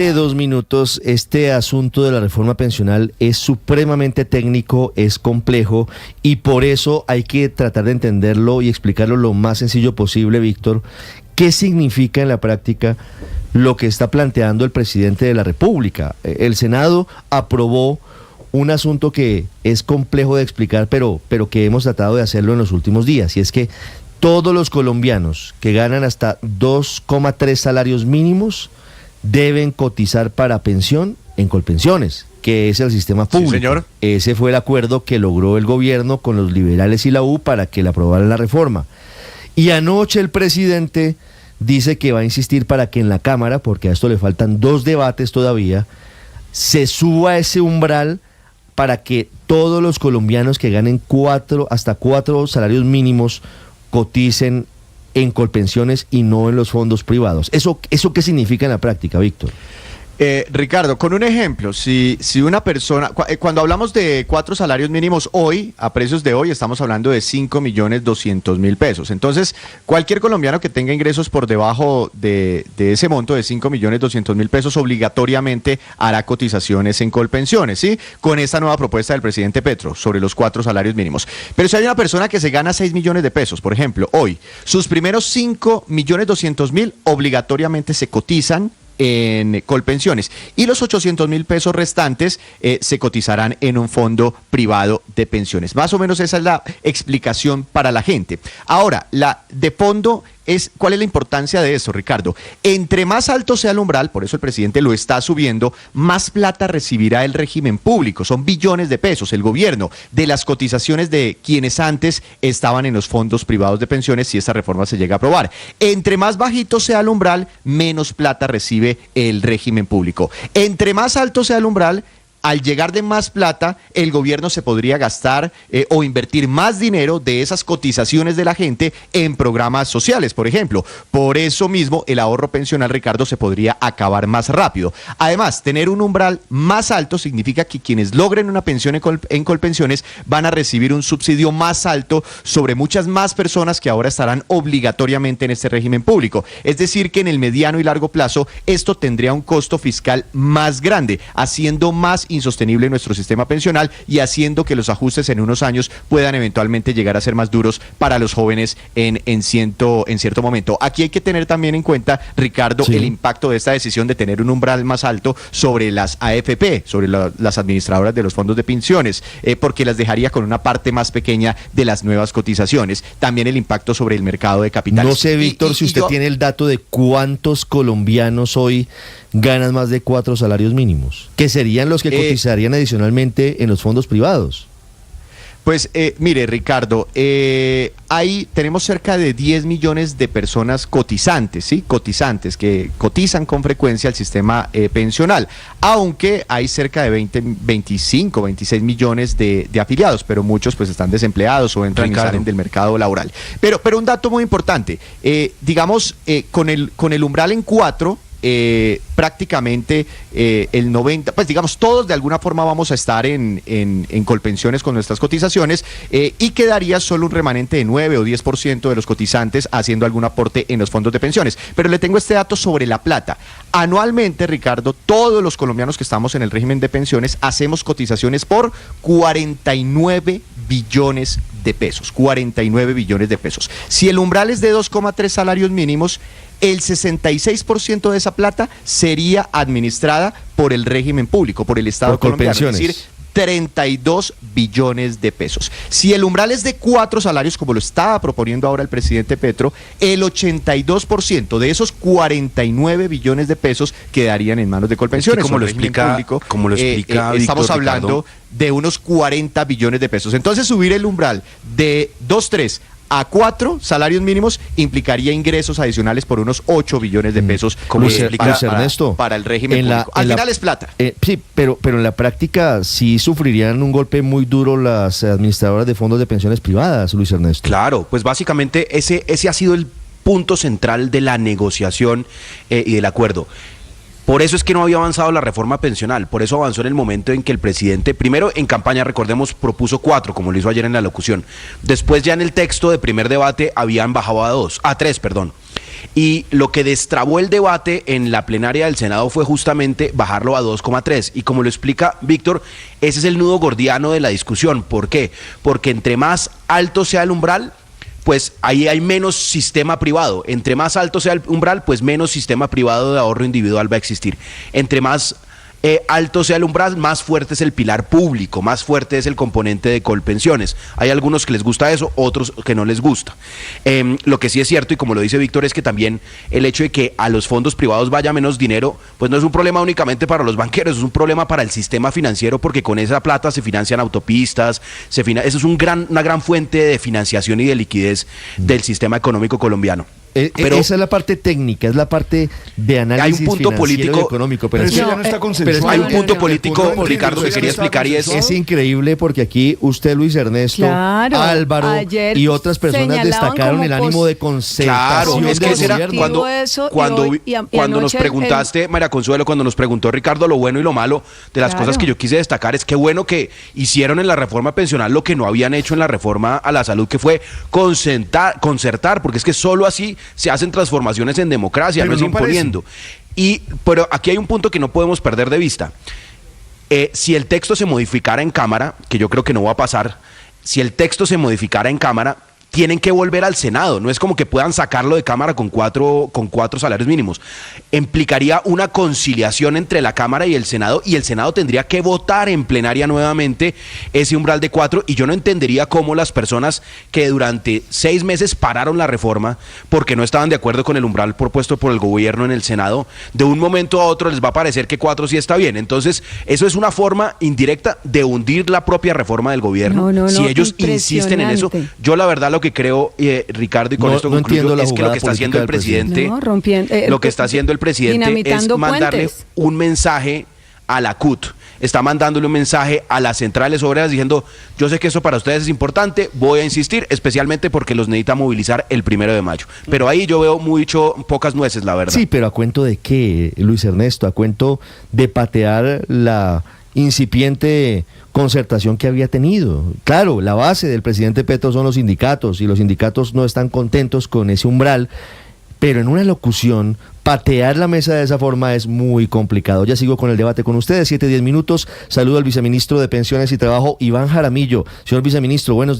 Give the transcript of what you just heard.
De 2 minutos, este asunto de la reforma pensional es supremamente técnico, es complejo y por eso hay que tratar de entenderlo y explicarlo lo más sencillo posible, Víctor. ¿Qué significa en la práctica lo que está planteando el presidente de la República? El Senado aprobó un asunto que es complejo de explicar, pero que hemos tratado de hacerlo en los últimos días, y es que todos los colombianos que ganan hasta 2,3 salarios mínimos deben cotizar para pensión en Colpensiones, que es el sistema público. Sí, señor. Ese fue el acuerdo que logró el gobierno con los liberales y la U para que le aprobaran la reforma. Y anoche el presidente dice que va a insistir para que en la Cámara, porque a esto le faltan 2 debates todavía, se suba ese umbral para que todos los colombianos que ganen hasta 4 salarios mínimos coticen en Colpensiones y no en los fondos privados. ¿Eso qué significa en la práctica, Víctor? Ricardo, con un ejemplo, si una persona, cuando hablamos de 4 salarios mínimos hoy, a precios de hoy, estamos hablando de 5.200.000 pesos. Entonces, cualquier colombiano que tenga ingresos por debajo de ese monto de 5.200.000 pesos obligatoriamente hará cotizaciones en Colpensiones, ¿sí? Con esta nueva propuesta del presidente Petro sobre los 4 salarios mínimos. Pero si hay una persona que se gana 6 millones de pesos, por ejemplo, hoy, sus primeros 5.200.000 obligatoriamente se cotizan en Colpensiones y los 800.000 pesos restantes se cotizarán en un fondo privado de pensiones. Más o menos esa es la explicación para la gente. Ahora, la de fondo es, ¿cuál es la importancia de eso, Ricardo? Entre más alto sea el umbral, por eso el presidente lo está subiendo, más plata recibirá el régimen público. Son billones de pesos el gobierno de las cotizaciones de quienes antes estaban en los fondos privados de pensiones si esta reforma se llega a aprobar. Entre más bajito sea el umbral, menos plata recibe el régimen público. Entre más alto sea el umbral, al llegar de más plata, el gobierno se podría gastar o invertir más dinero de esas cotizaciones de la gente en programas sociales, por ejemplo. Por eso mismo, el ahorro pensional, Ricardo, se podría acabar más rápido. Además, tener un umbral más alto significa que quienes logren una pensión en Colpensiones van a recibir un subsidio más alto sobre muchas más personas que ahora estarán obligatoriamente en este régimen público. Es decir, que en el mediano y largo plazo, esto tendría un costo fiscal más grande, haciendo más insostenible nuestro sistema pensional y haciendo que los ajustes en unos años puedan eventualmente llegar a ser más duros para los jóvenes en cierto momento. Aquí hay que tener también en cuenta, Ricardo, sí, el impacto de esta decisión de tener un umbral más alto sobre las AFP, sobre las administradoras de los fondos de pensiones, porque las dejaría con una parte más pequeña de las nuevas cotizaciones. También el impacto sobre el mercado de capitales. No sé, Víctor, si usted tiene el dato de cuántos colombianos hoy ganan más de 4 salarios mínimos, que serían los que cotizarían adicionalmente en los fondos privados. Pues mire, Ricardo, ahí tenemos cerca de 10 millones de personas cotizantes, ¿sí? Cotizantes que cotizan con frecuencia al sistema pensional, aunque hay cerca de 25, 26 millones de afiliados, pero muchos pues están desempleados o entran y salen del mercado laboral. Pero un dato muy importante, digamos, con el umbral en 4, prácticamente el 90, pues digamos todos de alguna forma vamos a estar en Colpensiones con nuestras cotizaciones y quedaría solo un remanente de 9 o 10% de los cotizantes haciendo algún aporte en los fondos de pensiones. Pero le tengo este dato sobre la plata. Anualmente, Ricardo, todos los colombianos que estamos en el régimen de pensiones hacemos cotizaciones por 49 billones de pesos, 49 billones de pesos. Si el umbral es de 2,3 salarios mínimos, el 66% de esa plata sería administrada por el régimen público, por el Estado colombiano, es decir, 32 billones de pesos. Si el umbral es de 4 salarios, como lo estaba proponiendo ahora el presidente Petro, el 82% de esos 49 billones de pesos quedarían en manos de Colpensiones. Es que como lo explica Víctor, estamos hablando, Ricardo, de unos 40 billones de pesos. Entonces, subir el umbral de 2,3 a 4 salarios mínimos implicaría ingresos adicionales por unos 8 billones de pesos para el régimen público. Al final es plata. Sí, pero en la práctica sí sufrirían un golpe muy duro las administradoras de fondos de pensiones privadas, Luis Ernesto. Claro, pues básicamente ese ha sido el punto central de la negociación y del acuerdo. Por eso es que no había avanzado la reforma pensional, por eso avanzó en el momento en que el presidente, primero en campaña, recordemos, propuso 4, como lo hizo ayer en la locución. Después ya en el texto de primer debate habían bajado a 3, perdón. Y lo que destrabó el debate en la plenaria del Senado fue justamente bajarlo a 2,3. Y como lo explica Víctor, ese es el nudo gordiano de la discusión. ¿Por qué? Porque entre más alto sea el umbral, pues ahí hay menos sistema privado. Entre más alto sea el umbral, pues menos sistema privado de ahorro individual va a existir. Entre más alto sea el umbral, más fuerte es el pilar público, más fuerte es el componente de Colpensiones. Hay algunos que les gusta eso, otros que no les gusta. Lo que sí es cierto, y como lo dice Víctor, es que también el hecho de que a los fondos privados vaya menos dinero, pues no es un problema únicamente para los banqueros, es un problema para el sistema financiero, porque con esa plata se financian autopistas, eso es una gran fuente de financiación y de liquidez del sistema económico colombiano. Pero esa es la parte técnica, es la parte de análisis hay un punto político político, y económico. Pero es eso que- ya no está pero es que consensuado. hay un punto político, Ricardo, que quería explicar y es increíble porque aquí usted, Luis Ernesto, Claro, Álvaro ayer y otras personas señalaban destacaron como el ánimo de concertación Claro, es que del ese era gobierno. cuando, Eso, y cuando, hoy- y cuando nos anoche preguntaste, María Consuelo, cuando nos preguntó Ricardo lo bueno y lo malo de las Claro. cosas que yo quise destacar, es que bueno que hicieron en la reforma pensional lo que no habían hecho en la reforma a la salud, que fue concertar, porque es que solo así se hacen transformaciones en democracia, Pero no es no imponiendo. Pero aquí hay un punto que no podemos perder de vista. Si el texto se modificara en Cámara, que yo creo que no va a pasar, si el texto se modificara en Cámara, tienen que volver al Senado. No es como que puedan sacarlo de Cámara con cuatro salarios mínimos. Implicaría una conciliación entre la Cámara y el Senado tendría que votar en plenaria nuevamente ese umbral de 4, y yo no entendería cómo las personas que durante 6 meses pararon la reforma porque no estaban de acuerdo con el umbral propuesto por el gobierno en el Senado, de un momento a otro les va a parecer que 4 sí está bien. Entonces, eso es una forma indirecta de hundir la propia reforma del gobierno. No, si ellos insisten en eso, impresionante. yo la verdad lo que creo, Ricardo, y con No- esto no entiendo concluyo, la es que lo jugada que está haciendo el política del presidente, No, rompiendo, lo que está haciendo el presidente es dinamitando mandarle puentes. un mensaje a la CUT, está mandándole un mensaje a las centrales obreras diciendo: yo sé que eso para ustedes es importante, voy a insistir, especialmente porque los necesita movilizar el 1 de mayo. Pero ahí yo veo pocas nueces, la verdad. Sí, pero ¿a cuento de qué, Luis Ernesto? ¿A cuento de patear la incipiente concertación que había tenido? Claro, la base del presidente Petro son los sindicatos y los sindicatos no están contentos con ese umbral, pero en una locución patear la mesa de esa forma es muy complicado. Ya sigo con el debate con ustedes, 7-10 minutos. Saludo al viceministro de Pensiones y Trabajo, Iván Jaramillo. Señor viceministro, buenos días.